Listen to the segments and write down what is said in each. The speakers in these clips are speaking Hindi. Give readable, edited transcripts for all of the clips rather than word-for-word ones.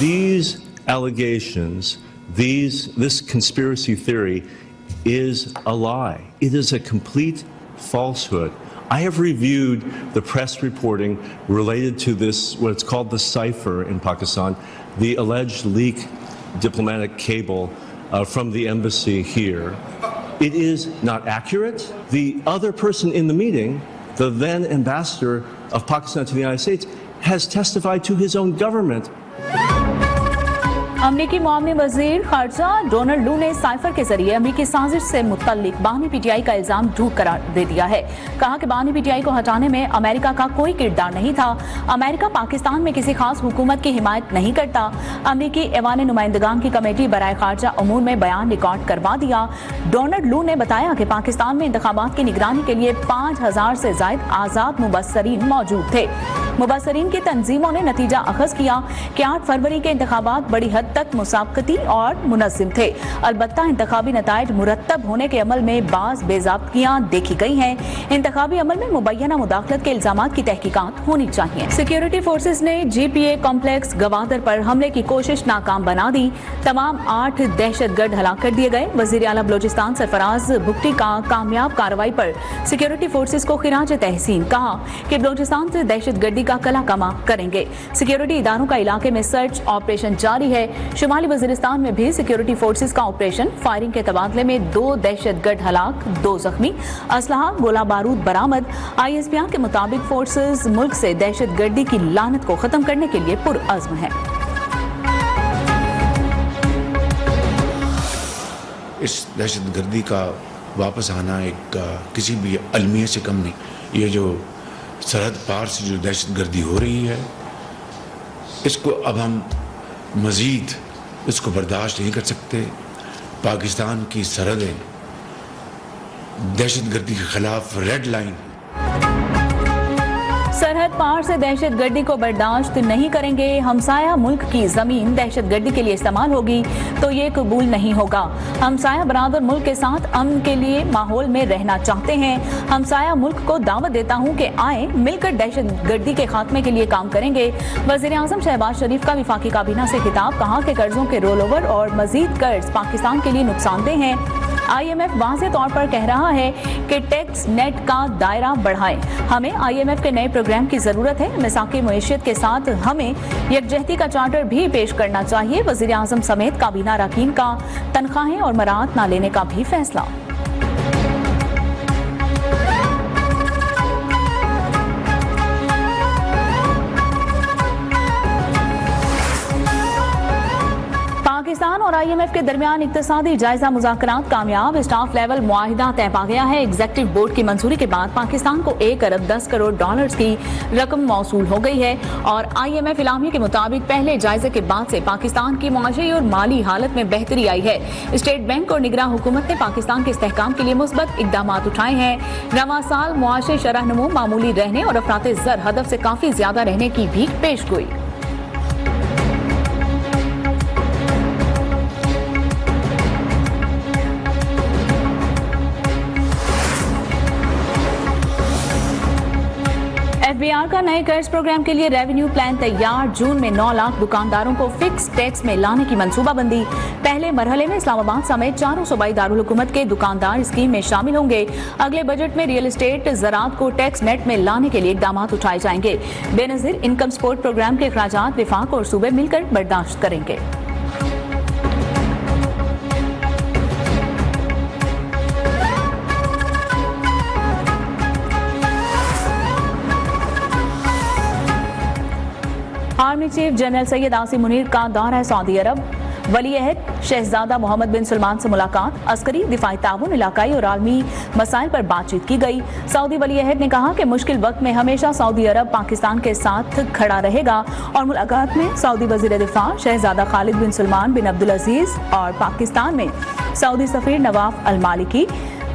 these allegations, this conspiracy theory is a lie. It is a complete falsehood. I have reviewed the press reporting related to this, what's called the cipher in Pakistan, the alleged leak diplomatic cable from the embassy here. It is not accurate. The other person in the meeting, the then ambassador of Pakistan to the United States, has testified to his own government. अमरीकी मामले वजीर खर्चा डोनाल्ड लू ने साइफर के जरिए अमरीकी साजिश से मुत्तल्लिक बानी पीटीआई का इल्जाम झूठ करार दे दिया है। कहा कि बानी पीटीआई को हटाने में अमेरिका का कोई किरदार नहीं था। अमेरिका पाकिस्तान में किसी खास हुकूमत की हिमायत नहीं करता। अमरीकी ऐवान नुमाइंदगान की कमेटी बराए खारजा अमूर में बयान रिकॉर्ड करवा दिया। डोनाल्ड लू ने बताया कि पाकिस्तान में इंतखाबात की निगरानी के लिए 5000 से जायद आज़ाद मुबस्सरीन मौजूद थे। मुबस्सरीन की तंजीमों ने नतीजा अखज़ किया कि 8 फरवरी के इंतखाबात बड़ी हद तक मुसाबकती और मुनज़्ज़म थे। अलबत्ता इंतखाबी नताइज मुरत्तब होने के अमल में बाज़ बेज़ाब्तियाँ देखी गई हैं। इंतखाबी अमल में मुबैना मुदाखलत के इल्ज़ामात की तहकीकात होनी चाहिए। सिक्योरिटी फोर्सेस ने GPA कॉम्प्लेक्स गवादर पर हमले की कोशिश नाकाम बना दी। तमाम 8 दहशतगर्द हलाक कर दिए गए। वज़ीर आला बलोचिस्तान सरफराज भुट्टी का कामयाब कार्रवाई पर सिक्योरिटी फोर्सेस को खिराज तहसीन। कहा कि बलोचिस्तान से दहशतगर्दी का कला कमा करेंगे। सिक्योरिटी इदारों का इलाके में सर्च ऑपरेशन जारी है। शुमाली वजीरिस्तान में भी सिक्योरिटी फोर्सेस का ऑपरेशन। फायरिंग के तबादले में 2 दहशतगर्द हलाक, 2 जख्मी। असलहा गोला बारूद बरामद। ISPR के मुताबिक फोर्सेस मुल्क से दहशतगर्दी की लानत को खत्म करने के लिए पुरअज़्म है। इस दहशतगर्दी का वापस आना एक किसी भी अलमिया से कम नहीं। ये जो सरहद पार से जो दहशतगर्दी हो रही है, इसको अब हम मज़ीद इसको बर्दाश्त नहीं कर सकते। पाकिस्तान की सरहदें दहशतगर्दी के खिलाफ रेड लाइन। सरहद पार से दहशतगर्दी को बर्दाश्त नहीं करेंगे। हमसाया मुल्क की जमीन दहशतगर्दी के लिए इस्तेमाल होगी तो ये कबूल नहीं होगा। हमसाया बरादर मुल्क के साथ अमन के लिए माहौल में रहना चाहते हैं। हमसाया मुल्क को दावत देता हूँ कि आए मिलकर दहशतगर्दी के खात्मे के लिए काम करेंगे। वज़ीर आज़म शहबाज शरीफ का वफाकी काबीना से खिताब। कहा कि कर्जों के रोल ओवर और मजीद कर्ज पाकिस्तान के लिए नुकसानदेह हैं। IMF वाज़े तौर पर कह रहा है कि टैक्स नेट का दायरा बढ़ाएं। हमें IMF के नए प्रोग्राम की ज़रूरत है। मिसाकी मईशत के साथ हमें यकजहती का चार्टर भी पेश करना चाहिए। वज़ीर आज़म समेत काबीना अरकान का तनख्वाहें और मराहत न लेने का भी फैसला। पाकिस्तान और IMF के दरमियान इक्तिसादी जायजा मुज़ाकरात कामयाब। स्टाफ लेवल मुआहिदा तय पा गया है। एग्जीक्यूटिव बोर्ड की मंजूरी के बाद पाकिस्तान को 1 अरब 10 करोड़ डॉलर्स की रकम मौसूल हो गई है और IMF इलामिया के मुताबिक पहले जायजे के बाद से पाकिस्तान की मुआशी और माली हालत में बेहतरी आई है। स्टेट बैंक और निगरां हुकूमत ने पाकिस्तान के इस्तेहकाम के लिए मुस्बत इकदाम उठाए हैं। रवां साल मुआशी शरहनमू मामूली रहने और अफराते ज़र हदफ से काफ़ी ज़्यादा रहने की भी पेश गोई। FBR का नए कर्ज प्रोग्राम के लिए रेवेन्यू प्लान तैयार। जून में 9 लाख दुकानदारों को फिक्स टैक्स में लाने की मंसूबाबंदी। पहले मरहले में इस्लामाबाद समेत 4 सूबाई दारुल हुकूमत के दुकानदार स्कीम में शामिल होंगे। अगले बजट में रियल एस्टेट ज़राअत को टैक्स नेट में लाने के लिए इकदाम उठाए जाएंगे। बेनज़ीर इनकम सपोर्ट प्रोग्राम के अखराजात विफाक और सूबे मिलकर बर्दाश्त करेंगे। Army chief general Syed Asim Munir का दौरा सऊदी अरब। वली अहद शहजादा मोहम्मद बिन सलमान से मुलाकात। अस्करी, दिफाई ताउन, इलाकाई और आलमी मसाइल पर बातचीत की गई। सऊदी वली अहद ने कहा कि मुश्किल वक्त में हमेशा सऊदी अरब पाकिस्तान के साथ खड़ा रहेगा और मुलाकात में सऊदी वजीर दिफा शहजादा खालिद बिन सलमान बिन अब्दुल अजीज और पाकिस्तान में सऊदी सफीर नवाफ अल मालिकी,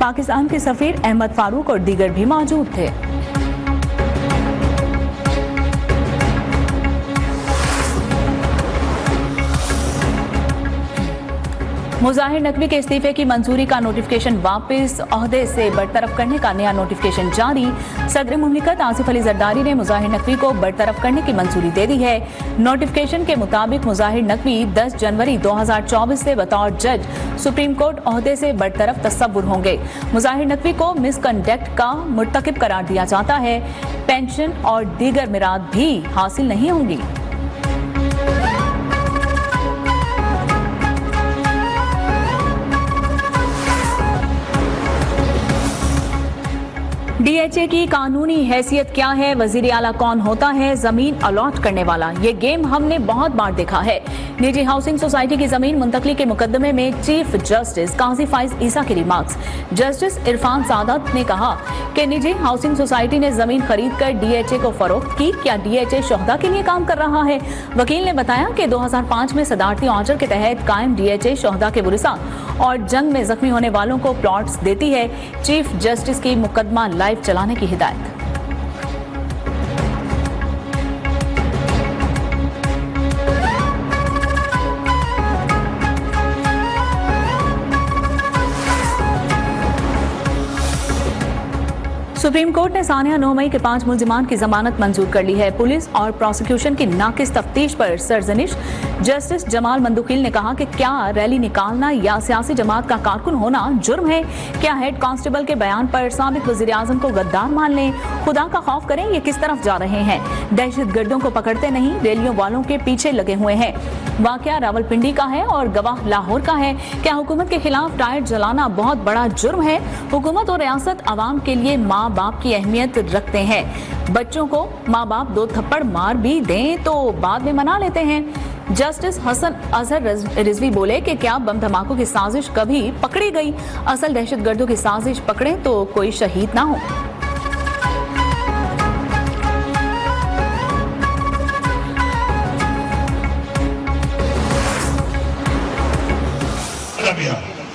पाकिस्तान के सफीर अहमद फारूक और दीगर भी मौजूद थे। मुजाहिर नकवी के इस्तीफे की मंजूरी का नोटिफिकेशन वापस ओहदे से बरतरफ करने का नया नोटिफिकेशन जारी। सदर मुमलिकत आसिफ अली जरदारी ने मुजाहिर नकवी को बरतरफ करने की मंजूरी दे दी है। नोटिफिकेशन के मुताबिक मुजाहिर नकवी 10 जनवरी 2024 से बतौर जज सुप्रीम कोर्ट ओहदे से बरतरफ तस्वुर होंगे। मुजाहिर नकवी को मिसकंडक्ट का मुर्तकिब करार दिया जाता है। पेंशन और दीगर मिराद भी हासिल नहीं होंगी। डीएचए की कानूनी हैसियत क्या है, वजीर आला कौन होता है, जमीन अलॉट करने वाला, ये गेम हमने बहुत बार देखा है। निजी हाउसिंग सोसाइटी की जमीन मुंतकली के मुकदमे में चीफ जस्टिस काजी फाइज ईसा के रिमार्क्स। जस्टिस इरफान सादत ने कहा कि निजी हाउसिंग सोसाइटी ने जमीन खरीद कर डीएचए को फरोख्त की। क्या डीएचए शोहदा के लिए काम कर रहा है? वकील ने बताया कि 2005 में सदारती ऑर्डर के तहत कायम डीएचए शोहदा के वरिसा और जंग में जख्मी होने वालों को प्लॉट्स देती है। चीफ जस्टिस की मुकदमा लाइव चलाने की हिदायत। सुप्रीम कोर्ट ने सानिया 9 मई के 5 मुल्जिमान की जमानत मंजूर कर ली है। पुलिस और प्रोसिक्यूशन की नाकिस तफ्तीश पर सरजनिश। जस्टिस जमाल मंदुखिल ने कहा कि क्या रैली निकालना या सियासी जमात का कारकुन होना जुर्म है? क्या हेड कांस्टेबल के बयान पर साबिक वजीर आजम को गद्दार मान लें? खुदा का खौफ करें, ये किस तरफ जा रहे हैं? दहशत गर्दों को पकड़ते नहीं, रैलियों वालों के पीछे लगे हुए हैं। वाकया रावलपिंडी का है और गवाह लाहौर का है। क्या हुकूमत के खिलाफ टायर जलाना बहुत बड़ा जुर्म है? हुकूमत और रियासत आवाम के लिए माँ बाप की अहमियत रखते हैं। बच्चों को माँ बाप 2 थप्पड़ मार भी दें तो बाद में मना लेते हैं। जस्टिस हसन अजहर रिजवी बोले कि क्या बम धमाकों की साजिश कभी पकड़ी गई? असल दहशतगर्दों की साजिश पकड़े तो कोई शहीद ना हो।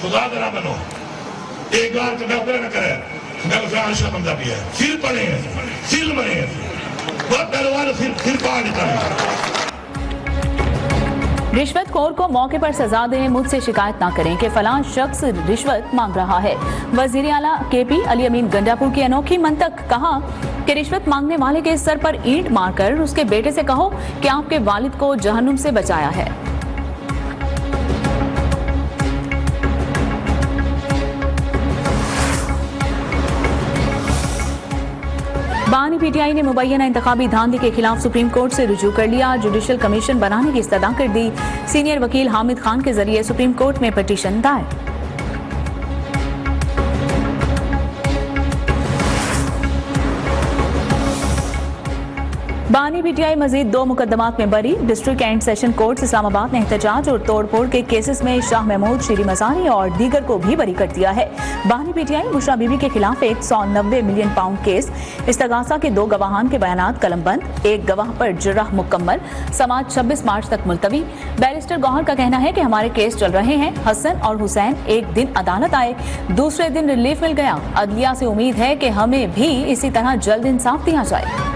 खुदा ना बनो, एक बार तो डॉक्टर न करे, मैं उसका आशा बंदा भी है, सिर पड़े हैं, सिर मरे हैं, बहुत पहलवान सिर पाड़ देता है। रिश्वतखोर को मौके पर सजा दें, मुझसे शिकायत ना करें कि फलां शख्स रिश्वत मांग रहा है। वजीर आला केपी अली अमीन गंडापुर की अनोखी मंतक। कहा कि रिश्वत मांगने वाले के सर पर ईंट मारकर उसके बेटे से कहो कि आपके वालिद को जहन्नुम से बचाया है। बानी पीटीआई ने मुबैना इंतखाबी धांधली के खिलाफ सुप्रीम कोर्ट से रुजू कर लिया। जुडिशल कमीशन बनाने की इस्तदा कर दी। सीनियर वकील हामिद खान के जरिए सुप्रीम कोर्ट में पिटीशन दायर। बानी पीटीआई मजीद 2 मुकदमात में बरी। District and session court Islamabad ने एहतजाज और तोड़फोड़ के केसेस में शाह महमूद, शीरी मजारी और दीगर को भी बरी कर दिया है। बानी पीटीआई बुशरा बीबी के खिलाफ 190 मिलियन पाउंड केस। इस्तगासा के 2 गवाहान के बयानात कलमबंद। 1 गवाह पर जुर्राह मुकम्मल। समाज 26 मार्च तक मुलतवी। बैरिस्टर गौहर का कहना है कि हमारे केस चल रहे हैं। हसन और हुसैन एक दिन अदालत आए, दूसरे दिन रिलीफ मिल गया। अदलिया से उम्मीद है कि हमें भी इसी तरह जल्द इंसाफ दिया जाए।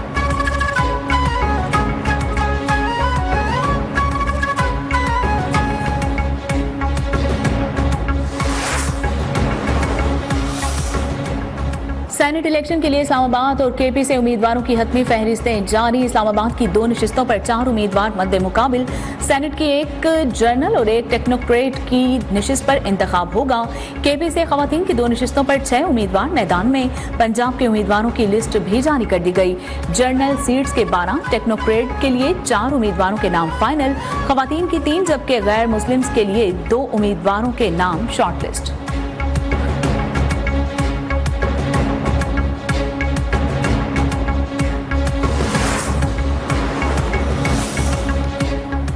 सेनेट इलेक्शन के लिए इस्लामाबाद और केपी से उम्मीदवारों की हतमी फहरिस्तें जारी। इस्लामाबाद की 2 नशिस्तों पर 4 उम्मीदवार मद्दे मुकाबिल। सेनेट की 1 जर्नल और 1 टेक्नोक्रेट की नशिस्त पर इंतखाब होगा। केपी से खवातीन की 2 नशिस्तों पर 6 उम्मीदवार मैदान में। पंजाब के उम्मीदवारों की लिस्ट भी जारी कर दी गई। जर्नल सीट्स के 12, टेक्नोक्रेट के लिए 4 उम्मीदवारों के नाम फाइनल। खवातीन की 3 जबकि गैर मुस्लिम्स के लिए 2 उम्मीदवारों के नाम शॉर्टलिस्ट।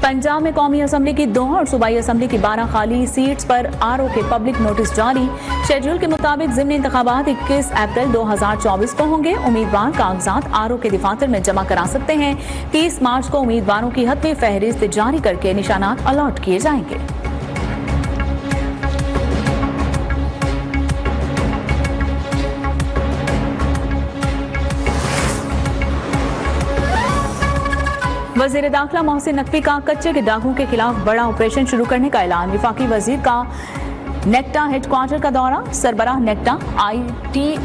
पंजाब में कौमी असम्बली की 2 और सूबाई असम्बली की 12 खाली सीट्स पर आरओ के पब्लिक नोटिस जारी। शेड्यूल के मुताबिक ज़िमनी इंतखाबात 21 अप्रैल 2024 को होंगे। उम्मीदवार कागजात आरओ के दफातर में जमा करा सकते हैं। 30 मार्च को उम्मीदवारों की हतमी फहरिस्त जारी करके निशानात अलॉट किए जाएंगे। वजीर दाखिला मोहसिन नकवी का कच्चे के डाकुओं के खिलाफ बड़ा ऑपरेशन शुरू करने का ऐलान। वफाकी वजीर का नेक्टा हेडक्वार्टर का दौरा। सरबराह नेक्टा आईजी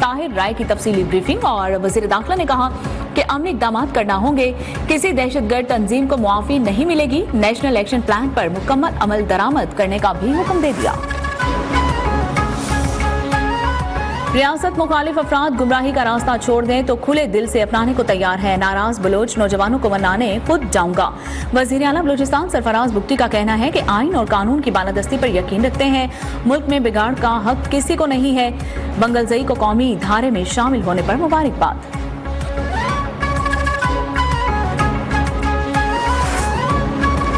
ताहिर राय की तफसीली ब्रीफिंग। और वजीर दाखिला ने कहा कि अमली इक़दाम करना होंगे, किसी दहशतगर्द तंजीम को मुआफ़ी नहीं मिलेगी। नेशनल एक्शन प्लान पर मुकम्मल अमल दरामद करने का भी हुक्म दे दिया। रियासत मुखालिफ अफराद गुमराही का रास्ता छोड़ दें तो खुले दिल से अपनाने को तैयार है। नाराज बलोच नौजवानों को मनाने खुद जाऊंगा। वजीर आला बलूचिस्तान सरफराज बुगटी का कहना है कि आइन और कानून की बालादस्ती पर यकीन रखते हैं। मुल्क में बिगाड़ का हक किसी को नहीं है। बंगलजई को कौमी धारे में शामिल होने पर मुबारकबाद।